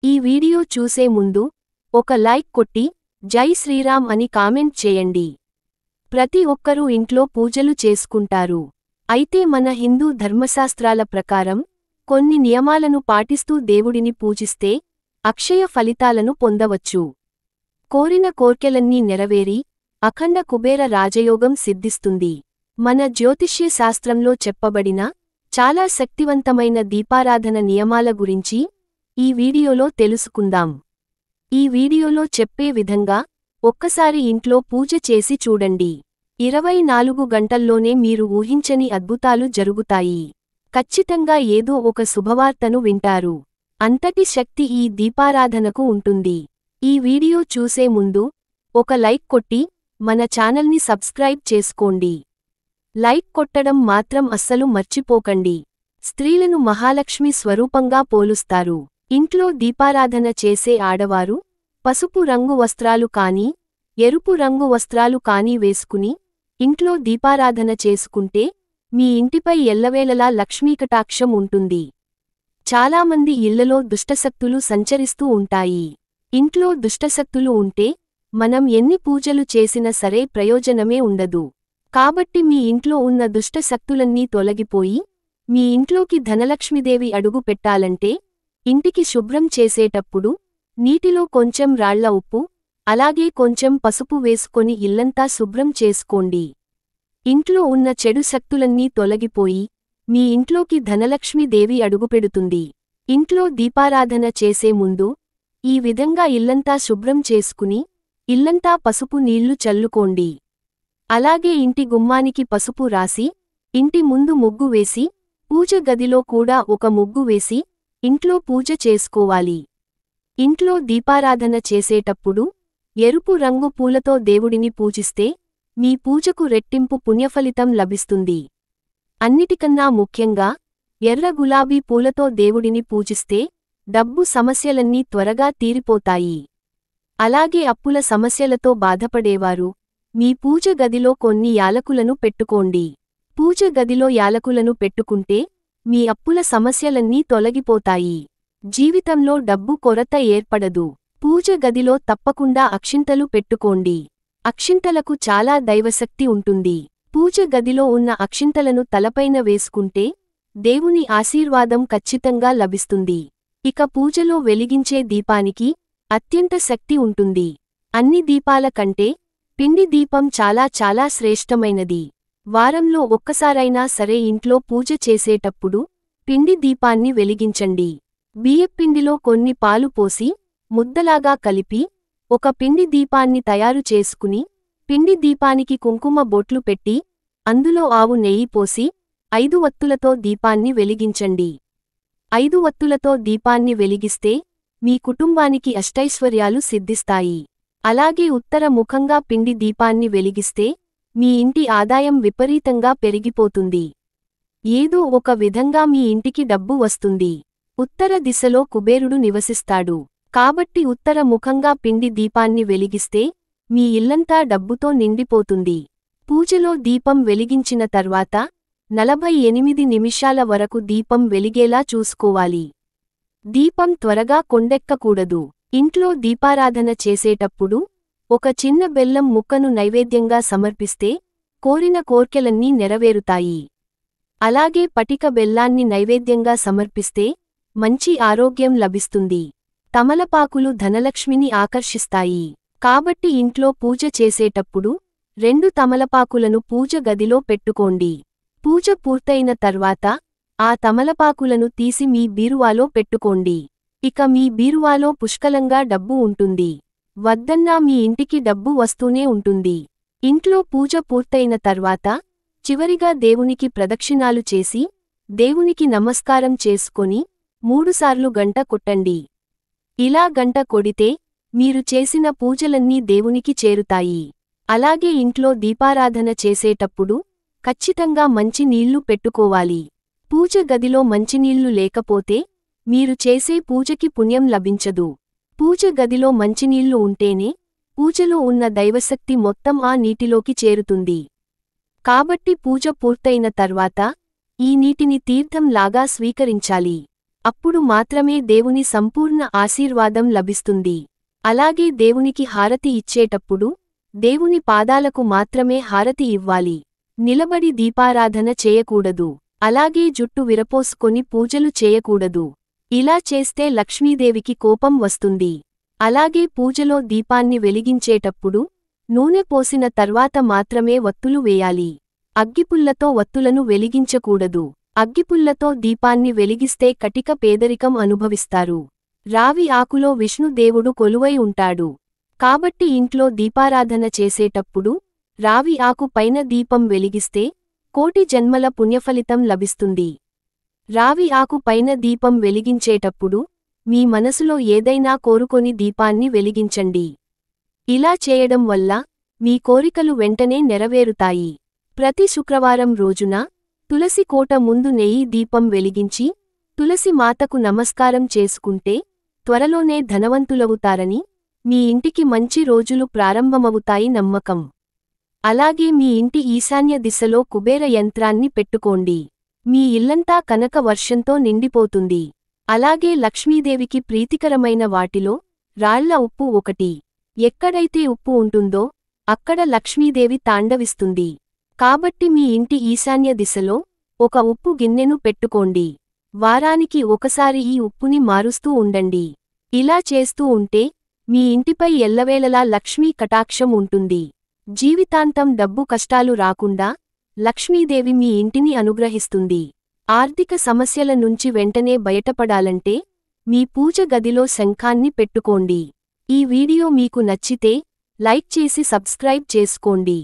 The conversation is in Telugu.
ఈ వీడియో చూసే ముందు ఒక లైక్ కొట్టి జై శ్రీరామ్ అని కామెంట్ చేయండి. ప్రతి ఒక్కరూ ఇంట్లో పూజలు చేసుకుంటారు. అయితే మన హిందూ ధర్మశాస్త్రాల ప్రకారం కొన్ని నియమాలను పాటిస్తూ దేవుడిని పూజిస్తే అక్షయ ఫలితాలను పొందవచ్చు. కోరిన కోర్కెలన్నీ నెరవేరి అఖండ కుబేర రాజయోగం సిద్ధిస్తుంది. మన జ్యోతిష్య శాస్త్రంలో చెప్పబడిన చాలా శక్తివంతమైన దీపారాధన నియమాల గురించి ఈ వీడియోలో తెలుసుకుందాం. ఈ వీడియోలో చెప్పే విధంగా ఒక్కసారి ఇంట్లో పూజ చేసి చూడండి. 24 గంటల్లోనే మీరు ఊహించని అద్భుతాలు జరుగుతాయి. ఖచ్చితంగా ఏదో ఒక శుభవార్తను వింటారు. అంతటి శక్తి ఈ దీపారాధనకు ఉంటుంది. ఈ వీడియో చూసే ముందు ఒక లైక్ కొట్టి మన ఛానల్ని సబ్స్క్రైబ్ చేసుకోండి. లైక్ కొట్టడం మాత్రం అస్సలు మర్చిపోకండి. స్త్రీలను మహాలక్ష్మి స్వరూపంగా పోలుస్తారు. ఇంట్లో దీపారాధన చేసే ఆడవారు పసుపు రంగు వస్త్రాలు కానీ ఎరుపు రంగు వస్త్రాలు కానీ వేసుకుని ఇంట్లో దీపారాధన చేసుకుంటే మీ ఇంటిపై ఎల్లవేళలా లక్ష్మీకటాక్షం ఉంటుంది. చాలామంది ఇళ్లలో దుష్టశక్తులు సంచరిస్తూ ఉంటాయి. ఇంట్లో దుష్టశక్తులు ఉంటే మనం ఎన్ని పూజలు చేసినా సరే ప్రయోజనమే ఉండదు. కాబట్టి మీ ఇంట్లో ఉన్న దుష్టశక్తులన్నీ తొలగిపోయి మీ ఇంట్లోకి ధనలక్ష్మీదేవి అడుగు పెట్టాలంటే ఇంటికి శుభ్రం చేసేటప్పుడు నీటిలో కొంచెం రాళ్ల ఉప్పు అలాగే కొంచెం పసుపు వేసుకొని ఇల్లంతా శుభ్రం చేసుకోండి. ఇంట్లో ఉన్న చెడు శక్తులన్నీ తొలగిపోయి మీ ఇంట్లోకి ధనలక్ష్మీదేవి అడుగుపెడుతుంది. ఇంట్లో దీపారాధన చేసే ముందు ఈ విధంగా ఇల్లంతా శుభ్రం చేసుకుని ఇల్లంతా పసుపు నీళ్లు చల్లుకోండి. అలాగే ఇంటి గుమ్మానికి పసుపు రాసి ఇంటి ముందు ముగ్గు వేసి పూజ గదిలో కూడా ఒక ముగ్గు వేసి ఇంట్లో పూజ చేసుకోవాలి. ఇంట్లో దీపారాధన చేసేటప్పుడు ఎరుపు రంగు పూలతో దేవుడిని పూజిస్తే మీ పూజకు రెట్టింపు పుణ్యఫలితం లభిస్తుంది. అన్నిటికన్నా ముఖ్యంగా ఎర్ర గులాబీ పూలతో దేవుడిని పూజిస్తే డబ్బు సమస్యలన్నీ త్వరగా తీరిపోతాయి. అలాగే అప్పుల సమస్యలతో బాధపడేవారు మీ పూజ గదిలో కొన్ని యాలకులను పెట్టుకోండి. పూజ గదిలో యాలకులను పెట్టుకుంటే మీ అప్పుల సమస్యలన్నీ తొలగిపోతాయి. జీవితంలో డబ్బు కొరత ఏర్పడదు. పూజ గదిలో తప్పకుండా అక్షింతలు పెట్టుకోండి. అక్షింతలకు చాలా దైవశక్తి ఉంటుంది. పూజ గదిలో ఉన్న అక్షింతలను తలపైన వేసుకుంటే దేవుని ఆశీర్వాదం ఖచ్చితంగా లభిస్తుంది. ఇక పూజలో వెలిగించే దీపానికి అత్యంత శక్తి ఉంటుంది. అన్ని దీపాల కంటే పిండి దీపం చాలా చాలా శ్రేష్టమైనది. వారంలో ఒక్కసారైనా సరే ఇంట్లో పూజ చేసేటప్పుడు పిండి దీపాన్ని వెలిగించండి. బియ్యపిండిలో కొన్ని పాలు పోసి ముద్దలాగా కలిపి ఒక పిండి దీపాన్ని తయారు చేసుకుని పిండి దీపానికి కుంకుమ బొట్లు పెట్టి అందులో ఆవు నెయ్యి పోసి 5 వత్తులతో దీపాన్ని వెలిగించండి. 5 వత్తులతో దీపాన్ని వెలిగిస్తే మీ కుటుంబానికి అష్టైశ్వర్యాలు సిద్ధిస్తాయి. అలాగే ఉత్తర ముఖంగా పిండి దీపాన్ని వెలిగిస్తే మీ ఇంటి ఆదాయం విపరీతంగా పెరిగిపోతుంది. ఏదో ఒక విధంగా మీ ఇంటికి డబ్బు వస్తుంది. ఉత్తర దిశలో కుబేరుడు నివసిస్తాడు. కాబట్టి ఉత్తర ముఖంగా పిండి దీపాన్ని వెలిగిస్తే మీ ఇల్లంతా డబ్బుతో నిండిపోతుంది. పూజలో దీపం వెలిగించిన తర్వాత 48 నిమిషాల వరకు దీపం వెలిగేలా చూసుకోవాలి. దీపం త్వరగా కొండెక్కకూడదు. ఇంట్లో దీపారాధన చేసేటప్పుడు ఒక చిన్న బెల్లం ముక్కను నైవేద్యంగా సమర్పిస్తే కోరిన కోర్కెలన్నీ నెరవేరుతాయి. అలాగే పటిక బెల్లాన్ని నైవేద్యంగా సమర్పిస్తే మంచి ఆరోగ్యం లభిస్తుంది. తమలపాకులు ధనలక్ష్మిని ఆకర్షిస్తాయి. కాబట్టి ఇంట్లో పూజ చేసేటప్పుడు 2 తమలపాకులను పూజ గదిలో పెట్టుకోండి. పూజ పూర్తయిన తర్వాత ఆ తమలపాకులను తీసి మీ బీరువాలో పెట్టుకోండి. ఇక మీ బీరువాలో పుష్కలంగా డబ్బు ఉంటుంది. వద్దన్నా మీ ఇంటికి డబ్బు వస్తూనే ఉంటుంది. ఇంట్లో పూజ పూర్తయిన తర్వాత చివరిగా దేవునికి ప్రదక్షిణాలు చేసి దేవునికి నమస్కారం చేసుకొని 3 సార్లు గంట కొట్టండి. ఇలా గంట కొడితే మీరు చేసిన పూజలన్నీ దేవునికి చేరుతాయి. అలాగే ఇంట్లో దీపారాధన చేసేటప్పుడు ఖచ్చితంగా మంచి నీళ్లు పెట్టుకోవాలి. పూజ గదిలో మంచినీళ్లు లేకపోతే మీరు చేసే పూజకి పుణ్యం లభించదు. పూజ గదిలో మంచినీళ్లు ఉంటేనే పూజలో ఉన్న దైవశక్తి మొత్తం ఆ నీటిలోకి చేరుతుంది. కాబట్టి పూజ పూర్తయిన తర్వాత ఈ నీటిని తీర్థం లాగా స్వీకరించాలి. అప్పుడు మాత్రమే దేవుని సంపూర్ణ ఆశీర్వాదం లభిస్తుంది. అలాగే దేవునికి హారతి ఇచ్చేటప్పుడు దేవుని పాదాలకు మాత్రమే హారతి ఇవ్వాలి. నిలబడి దీపారాధన చేయకూడదు. అలాగే జుట్టు విరపోసుకొని పూజలు చేయకూడదు. ఇలా చేస్తే లక్ష్మీదేవికి కోపం వస్తుంది. అలాగే పూజలో దీపాన్ని వెలిగించేటప్పుడు నూనె పోసిన తర్వాత మాత్రమే వత్తులు వేయాలి. అగ్గిపుల్లతో వత్తులను వెలిగించకూడదు. అగ్గిపుల్లతో దీపాన్ని వెలిగిస్తే కటిక పేదరికం అనుభవిస్తారు. రావి ఆకులో విష్ణుదేవుడు కొలువై ఉంటాడు. కాబట్టి ఇంట్లో దీపారాధన చేసేటప్పుడు రావి ఆకు పైన దీపం వెలిగిస్తే కోటి జన్మల పుణ్యఫలితం లభిస్తుంది. రావి ఆకు పైన దీపం వెలిగించేటప్పుడు మీ మనసులో ఏదైనా కోరుకొని దీపాన్ని వెలిగించండి. ఇలా చేయడం వల్ల మీ కోరికలు వెంటనే నెరవేరుతాయి. ప్రతి శుక్రవారం రోజున తులసి కోట ముందు నెయ్యి దీపం వెలిగించి తులసి మాతకు నమస్కారం చేసుకుంటే త్వరలోనే ధనవంతులవుతారని, మీ ఇంటికి మంచి రోజులు ప్రారంభమవుతాయి నమ్మకం. అలాగే మీ ఇంటి ఈశాన్య దిశలో కుబేర యంత్రాన్ని పెట్టుకోండి. మీ ఇల్లంతా కనక వర్షంతో నిండిపోతుంది. అలాగే లక్ష్మీదేవికి ప్రీతికరమైన వాటిలో రాళ్ల ఉప్పు ఒకటి. ఎక్కడైతే ఉప్పు ఉంటుందో అక్కడ లక్ష్మీదేవి తాండవిస్తుంది. కాబట్టి మీ ఇంటి ఈశాన్య దిశలో ఒక ఉప్పు గిన్నెను పెట్టుకోండి. వారానికి ఒకసారి ఈ ఉప్పుని మారుస్తూ ఉండండి. ఇలా చేస్తూ ఉంటే మీ ఇంటిపై ఎల్లవేళలా లక్ష్మీ కటాక్షం ఉంటుంది. జీవితాంతం డబ్బు కష్టాలు రాకుండా లక్ష్మీదేవి మీ ఇంటిని అనుగ్రహిస్తుంది. ఆర్థిక సమస్యల నుంచి వెంటనే బయటపడాలంటే మీ పూజ గదిలో శంఖాన్ని పెట్టుకోండి. ఈ వీడియో మీకు నచ్చితే లైక్ చేసి సబ్స్క్రైబ్ చేసుకోండి.